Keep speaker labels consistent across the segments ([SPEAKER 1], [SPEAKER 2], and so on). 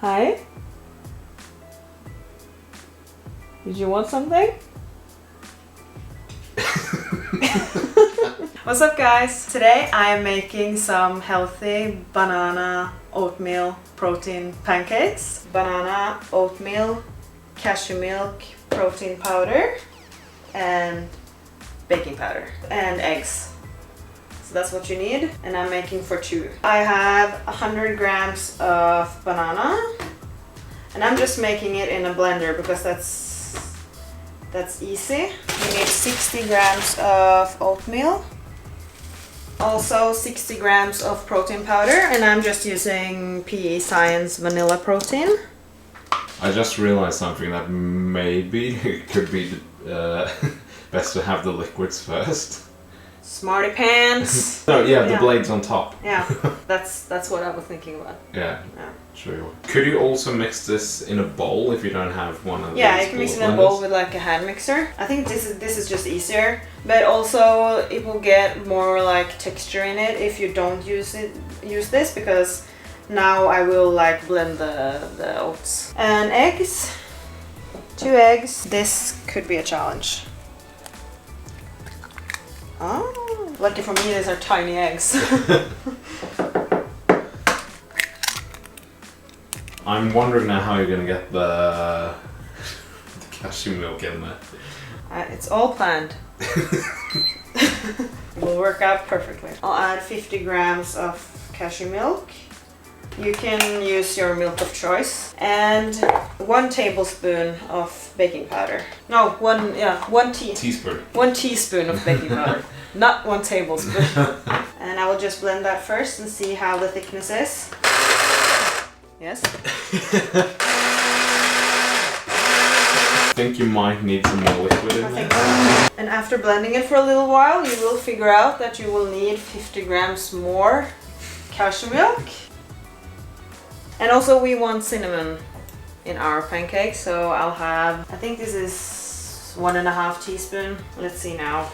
[SPEAKER 1] Hi. Did you want something? What's up guys? Today I am making some healthy banana oatmeal protein pancakes. Banana, oatmeal, cashew milk, protein powder, and baking powder, and eggs. So that's what you need, and I'm making for two. I have 100 grams of banana, and I'm just making it in a blender because that's easy. You need 60 grams of oatmeal, also 60 grams of protein powder, and I'm just using PE Science vanilla protein.
[SPEAKER 2] I just realized something, that maybe it could be best to have the liquids first.
[SPEAKER 1] Smarty pants.
[SPEAKER 2] No, yeah, the blades on top.
[SPEAKER 1] Yeah, that's what I was thinking about.
[SPEAKER 2] Yeah, sure. Could you also mix this in a bowl if you don't have one of these?
[SPEAKER 1] Yeah, you can mix it in a bowl with like a hand mixer. I think this is just easier, but also it will get more like texture in it if you don't use this, because now I will like blend the oats. And eggs, 2 eggs. This could be a challenge. Oh, lucky for me, these are tiny eggs.
[SPEAKER 2] I'm wondering now how you're gonna get the cashew milk in there.
[SPEAKER 1] It's all planned. It will work out perfectly. I'll add 50 grams of cashew milk. You can use your milk of choice, and 1 tablespoon of baking powder. No, 1
[SPEAKER 2] teaspoon.
[SPEAKER 1] 1 teaspoon of baking powder, not 1 tablespoon. And I will just blend that first and see how the thickness is. Yes.
[SPEAKER 2] I think you might need some more liquid in there.
[SPEAKER 1] So. And after blending it for a little while, you will figure out that you will need 50 grams more cashew milk. And also we want cinnamon in our pancakes, so I'll have, I think this is 1.5 teaspoon. Let's see now.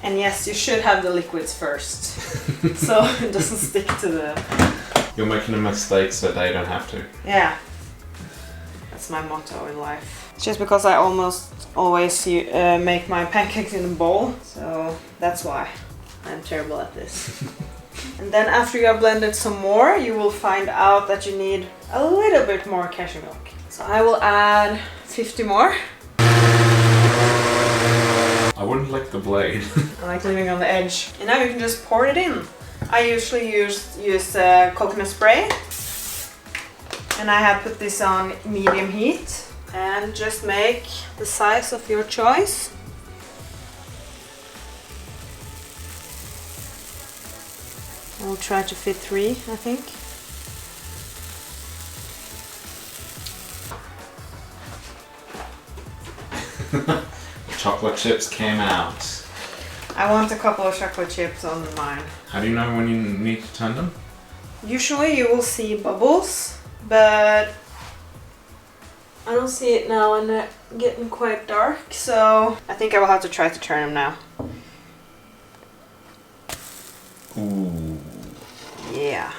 [SPEAKER 1] And yes, you should have the liquids first, so it doesn't stick to the...
[SPEAKER 2] You're making a mistake so they don't have to.
[SPEAKER 1] Yeah, that's my motto in life. It's just because I almost always make my pancakes in a bowl, so that's why I'm terrible at this. And then after you have blended some more, you will find out that you need a little bit more cashew milk. So I will add 50 more.
[SPEAKER 2] I wouldn't lick the blade.
[SPEAKER 1] I like leaving on the edge. And now you can just pour it in. I usually use coconut spray. And I have put this on medium heat. And just make the size of your choice. I'll try to fit 3, I think.
[SPEAKER 2] Chocolate chips came out.
[SPEAKER 1] I want a couple of chocolate chips on mine.
[SPEAKER 2] How do you know when you need to turn them?
[SPEAKER 1] Usually you will see bubbles, but I don't see it now and they're getting quite dark, so I think I will have to try to turn them now.
[SPEAKER 2] Ooh.
[SPEAKER 1] Yeah.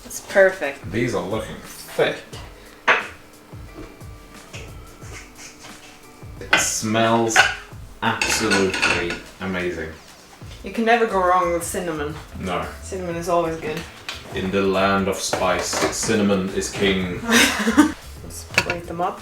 [SPEAKER 1] It's perfect.
[SPEAKER 2] These are looking thick. It smells absolutely amazing.
[SPEAKER 1] You can never go wrong with cinnamon.
[SPEAKER 2] No.
[SPEAKER 1] Cinnamon is always good.
[SPEAKER 2] In the land of spice, cinnamon is king.
[SPEAKER 1] Let's plate them up.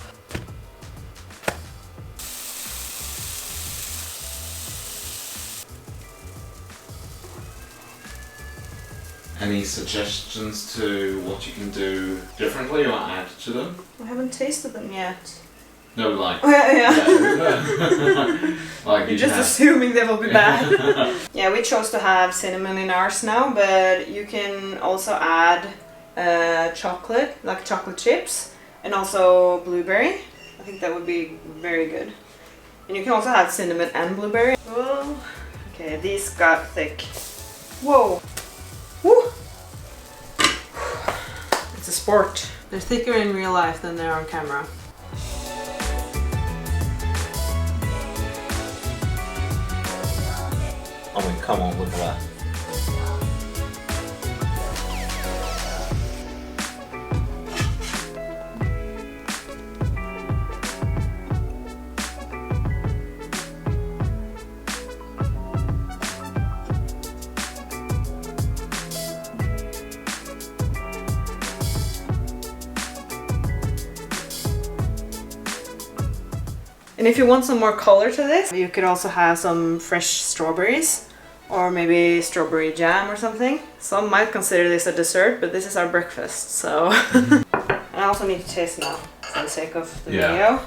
[SPEAKER 2] Any suggestions to what you can do differently or add to them?
[SPEAKER 1] I haven't tasted them yet.
[SPEAKER 2] No, like...
[SPEAKER 1] Oh, yeah.
[SPEAKER 2] Like
[SPEAKER 1] You're just assuming they will be bad. Yeah, we chose to have cinnamon in ours now, but you can also add chocolate, like chocolate chips, and also blueberry. I think that would be very good. And you can also have cinnamon and blueberry. Oh, okay, these got thick. Whoa. Woo. It's a sport. They're thicker in real life than they are on camera.
[SPEAKER 3] I mean, come on, look at that.
[SPEAKER 1] And if you want some more color to this, you could also have some fresh strawberries or maybe strawberry jam or something. Some might consider this a dessert, but this is our breakfast, so... I also need to taste now for the sake of the video.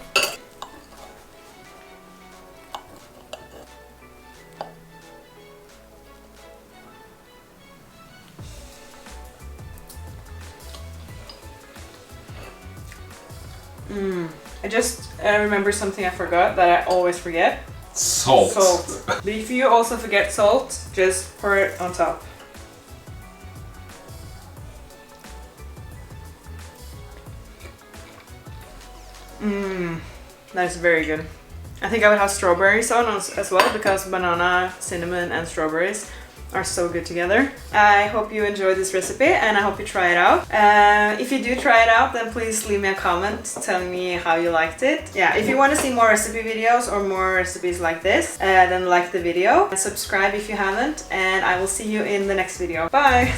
[SPEAKER 1] I just remember something I forgot that I always forget.
[SPEAKER 2] Salt.
[SPEAKER 1] Salt. But if you also forget salt, just pour it on top. That's very good. I think I would have strawberries on as well, because banana, cinnamon and strawberries are so good together. I hope you enjoyed this recipe and I hope you try it out. If you do try it out, then please leave me a comment telling me how you liked it. Yeah, if you want to see more recipe videos or more recipes like this, then like the video and subscribe if you haven't, and I will see you in the next video. Bye!